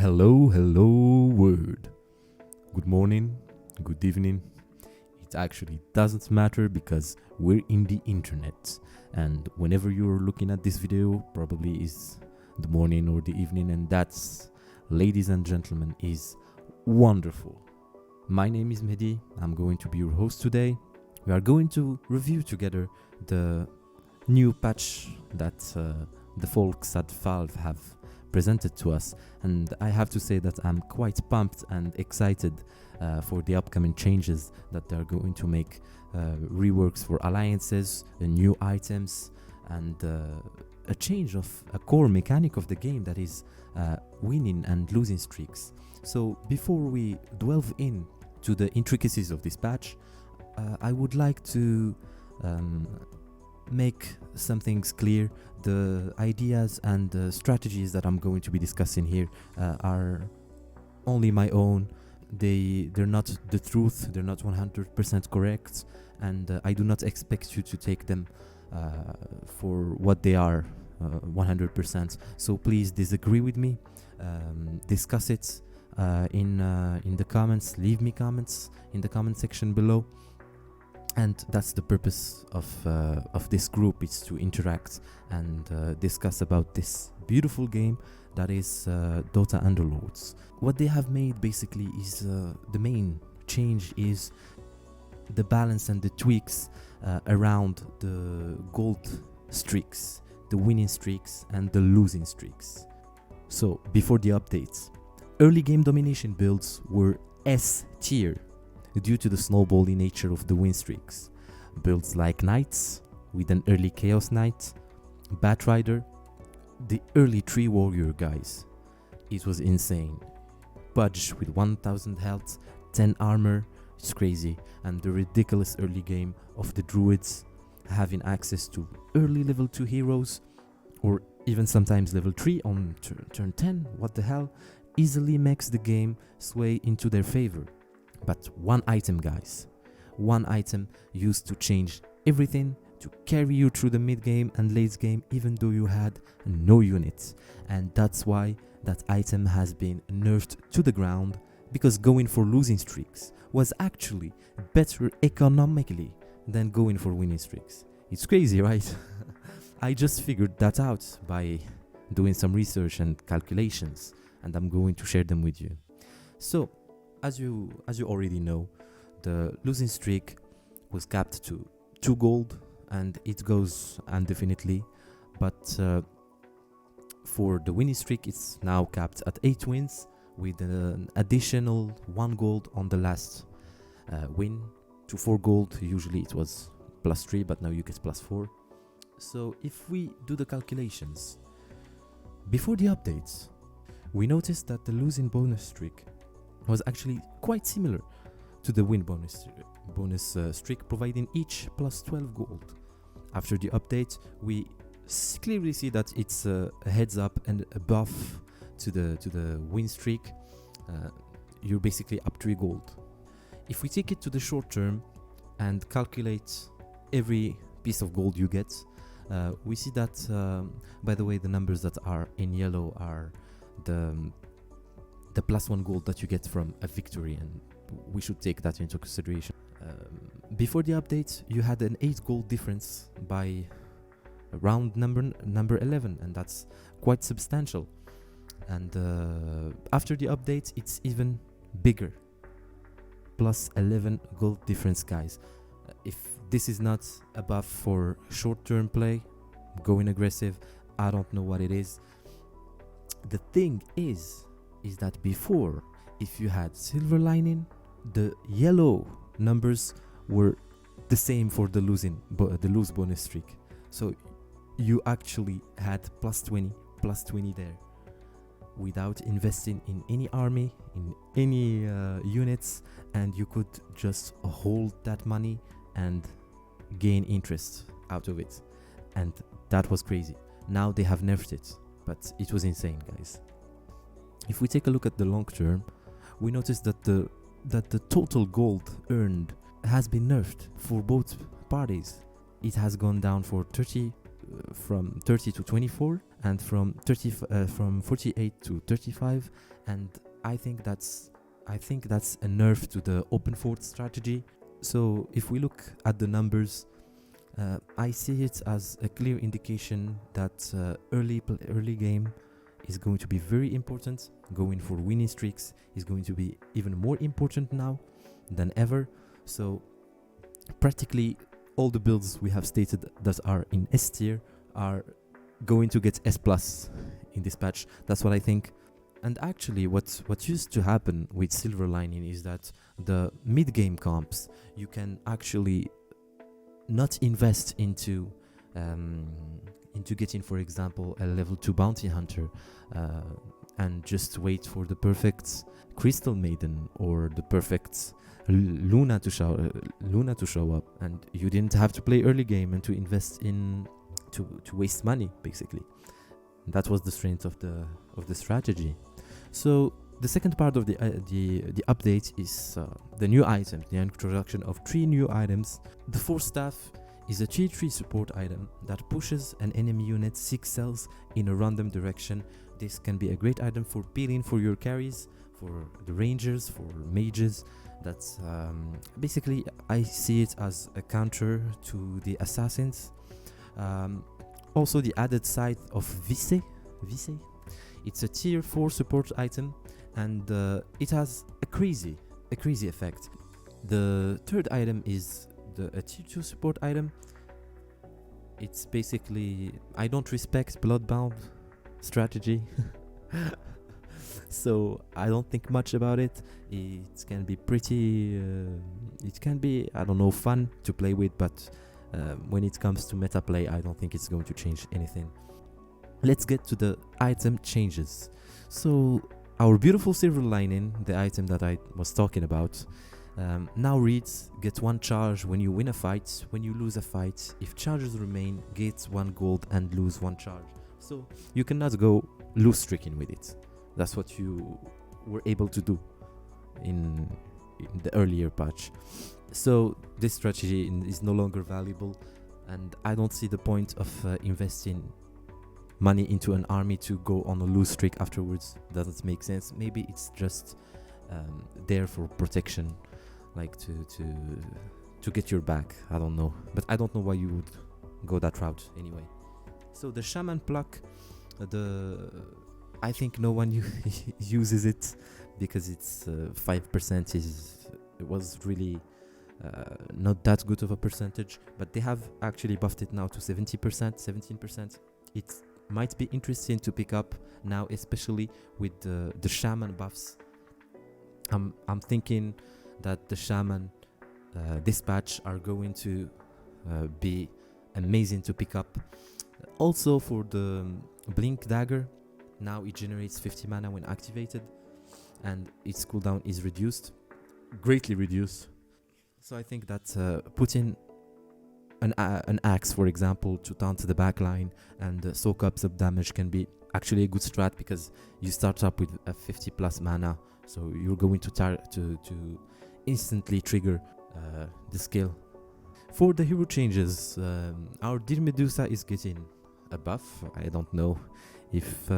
Hello world. Good morning, good evening. It actually doesn't matter because we're in the internet, and whenever you're looking at this video, probably is the morning or the evening, and that's, ladies and gentlemen, is wonderful. My name is Mehdi. I'm going to be your host today. We are going to review together the new patch that the folks at Valve have presented to us, and I have to say that I'm quite pumped and excited for the upcoming changes that they're going to make, reworks for alliances, new items, and a change of a core mechanic of the game, that is winning and losing streaks. So before we delve in to the intricacies of this patch, I would like to make some things clear. The ideas and the strategies that I'm going to be discussing here are only my own. They're not the truth, they're not 100% correct, and I do not expect you to take them for what they are 100%. So please disagree with me, discuss it in the comments, leave me comments in the comment section below. And that's the purpose of this group, is to interact and discuss about this beautiful game that is Dota Underlords. What they have made basically is the main change is the balance and the tweaks around the gold streaks, the winning streaks and the losing streaks. So before the updates, early game domination builds were S tier due to the snowballing nature of the win streaks. Builds like Knights, with an early Chaos Knight, Bat Rider, the early Tree Warrior guys. It was insane. Pudge with 1000 health, 10 armor, it's crazy. And the ridiculous early game of the Druids, having access to early level 2 heroes, or even sometimes level 3 on turn 10, what the hell, easily makes the game sway into their favor. But one item, guys, one item used to change everything, to carry you through the mid game and late game even though you had no units. And that's why that item has been nerfed to the ground, because going for losing streaks was actually better economically than going for winning streaks. It's crazy, right? I just figured that out by doing some research and calculations, and I'm going to share them with you. So as you already know, the losing streak was capped to 2 gold, and it goes indefinitely. But for the winning streak, it's now capped at 8 wins, with an additional 1 gold on the last win. To 4 gold, usually it was +3, but now you get +4. So if we do the calculations, before the updates, we noticed that the losing bonus streak was actually quite similar to the win bonus streak, providing each +12 gold. After the update, we clearly see that it's a heads up and a buff to the win streak. You're basically up 3 gold. If we take it to the short term and calculate every piece of gold you get, we see that, by the way, the numbers that are in yellow are the +1 gold that you get from a victory, and we should take that into consideration. Before the update, you had an 8 gold difference by round number 11, and that's quite substantial. And after the update, it's even bigger, +11 gold difference, guys. If this is not a buff for short-term play, going aggressive, I don't know what it is. The thing is that before, if you had silver lining, the yellow numbers were the same for the lose bonus streak. So you actually had +20 there, without investing in any army, in any units, and you could just hold that money and gain interest out of it. And that was crazy. Now they have nerfed it, but it was insane, guys. If we take a look at the long term, we notice that the total gold earned has been nerfed for both parties. It has gone down from 30 to 24, and from 48 to 35, and I think that's a nerf to the open fort strategy. So if we look at the numbers, I see it as a clear indication that early game is going to be very important. Going for winning streaks is going to be even more important now than ever. So practically all the builds we have stated that are in S tier are going to get S plus in this patch. That's what I think. And actually what used to happen with Silver Lining is that the mid-game comps, you can actually not invest into getting, for example, a level 2 bounty hunter and just wait for the perfect Crystal Maiden or the perfect Luna to show up, and you didn't have to play early game and to invest in to waste money basically. That was the strength of the strategy. So the second part of the update is the new items, the introduction of 3 new items. The Force Staff is a tier 3 support item that pushes an enemy unit 6 cells in a random direction. This can be a great item for peeling for your carries, for the rangers, for mages. That's basically, I see it as a counter to the assassins. Also the added side of Vise. It's a tier 4 support item, and it has a crazy effect. The third item is a tier 2 support item. It's basically, I don't respect Bloodbound strategy, so I don't think much about it. It can be pretty, I don't know, fun to play with, but when it comes to meta play, I don't think it's going to change anything. Let's get to the item changes. So our beautiful Silver Lining, the item that I was talking about, now reads: get 1 charge when you win a fight. When you lose a fight, if charges remain, get 1 gold and lose 1 charge. So you cannot go lose streaking with it. That's what you were able to do in the earlier patch. So this strategy is no longer valuable, and I don't see the point of investing money into an army to go on a lose streak afterwards. Doesn't make sense. Maybe it's just there for protection, like to get your back. I don't know, but I don't know why you would go that route anyway. So the Shaman pluck, I think no one uses it because it's 5%. It was really not that good of a percentage, but they have actually buffed it now to 70%, 17%. It might be interesting to pick up now, especially with the Shaman buffs. I'm thinking that the Shaman dispatch are going to be amazing to pick up. Also for the Blink Dagger, now it generates 50 mana when activated, and its cooldown is greatly reduced. So I think that putting an axe, for example, to taunt the backline and soak up some damage can be actually a good strat, because you start up with a 50 plus mana, so you're going to instantly trigger the skill. For the hero changes, our dear Medusa is getting a buff. I don't know if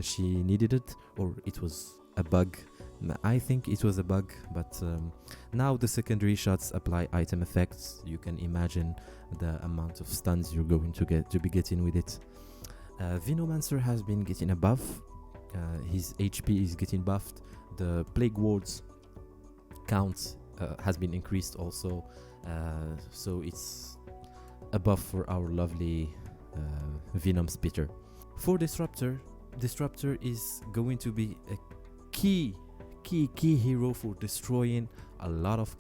she needed it or it was a bug. I think it was a bug, but now the secondary shots apply item effects. You can imagine the amount of stuns you're going to be getting with it. Venomancer has been getting a buff. His HP is getting buffed. The Plague Wards count has been increased also, so it's a buff for our lovely Venom Spitter. For Disruptor is going to be a key hero for destroying a lot of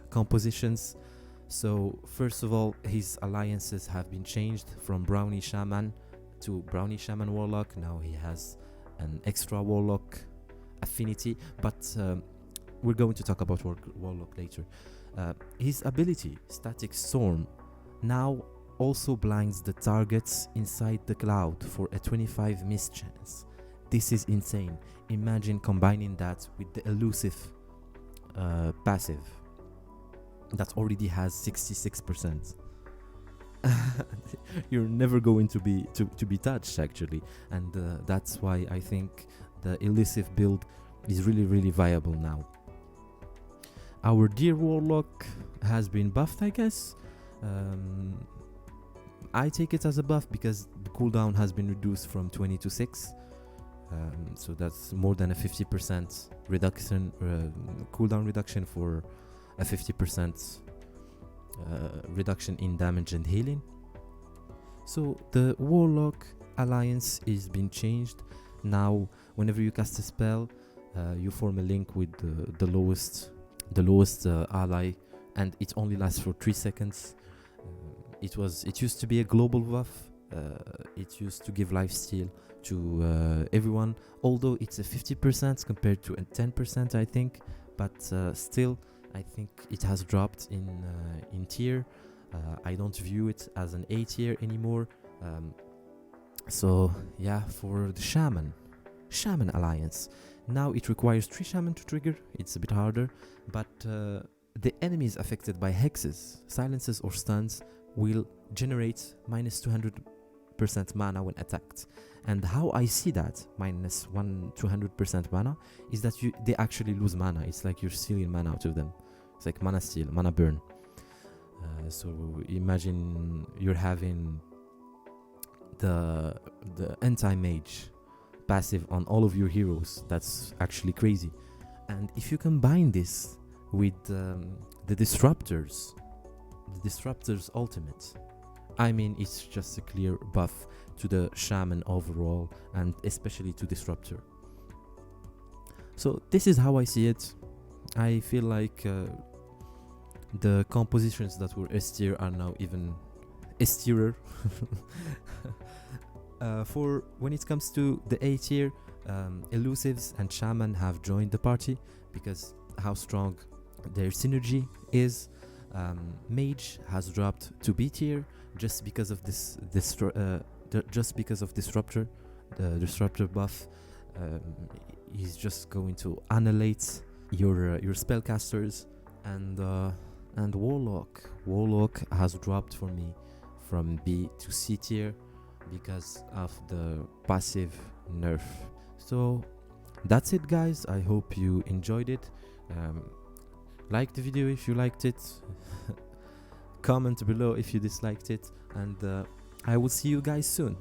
compositions. So first of all, his alliances have been changed from Brownie Shaman to Brownie Shaman Warlock. Now he has an extra Warlock affinity, but we're going to talk about Warlock later. His ability, Static Storm, now also blinds the targets inside the cloud for a 25 miss chance. This is insane. Imagine combining that with the elusive passive that already has 66%. you're never going to be touched actually, and that's why I think the elusive build is really viable now. Our dear warlock has been buffed, I guess. I take it as a buff because the cooldown has been reduced from 20 to 6. So that's more than a 50% reduction, cooldown reduction for a 50% reduction in damage and healing. So the Warlock alliance is being changed. Now whenever you cast a spell, you form a link with the lowest ally, and it only lasts for 3 seconds. It used to be a global buff. It used to give lifesteal to everyone, although it's a 50% compared to a 10%, I think, but still I think it has dropped in tier. I don't view it as an A tier anymore. So yeah, for the Shaman alliance, now it requires 3 Shaman to trigger. It's a bit harder, but the enemies affected by hexes, silences or stuns will generate minus 200% mana when attacked. And how I see that minus 200% mana is that they actually lose mana. It's like you're stealing mana out of them. It's like mana steal, mana burn. So imagine you're having the anti-mage passive on all of your heroes. That's actually crazy. And if you combine this with the disruptors ultimate, I mean, it's just a clear buff to the Shaman overall, and especially to Disruptor. So this is how I see it. I feel like the compositions that were S tier are now even S tierer. For when it comes to the A tier, Elusives and Shaman have joined the party because how strong their synergy is. Mage has dropped to B tier just because of just because of Disruptor. The Disruptor buff is just going to annihilate your spellcasters, and Warlock has dropped for me from B to C tier because of the passive nerf. So that's it, guys. I hope you enjoyed it. Like the video if you liked it. Comment below if you disliked it, and I will see you guys soon.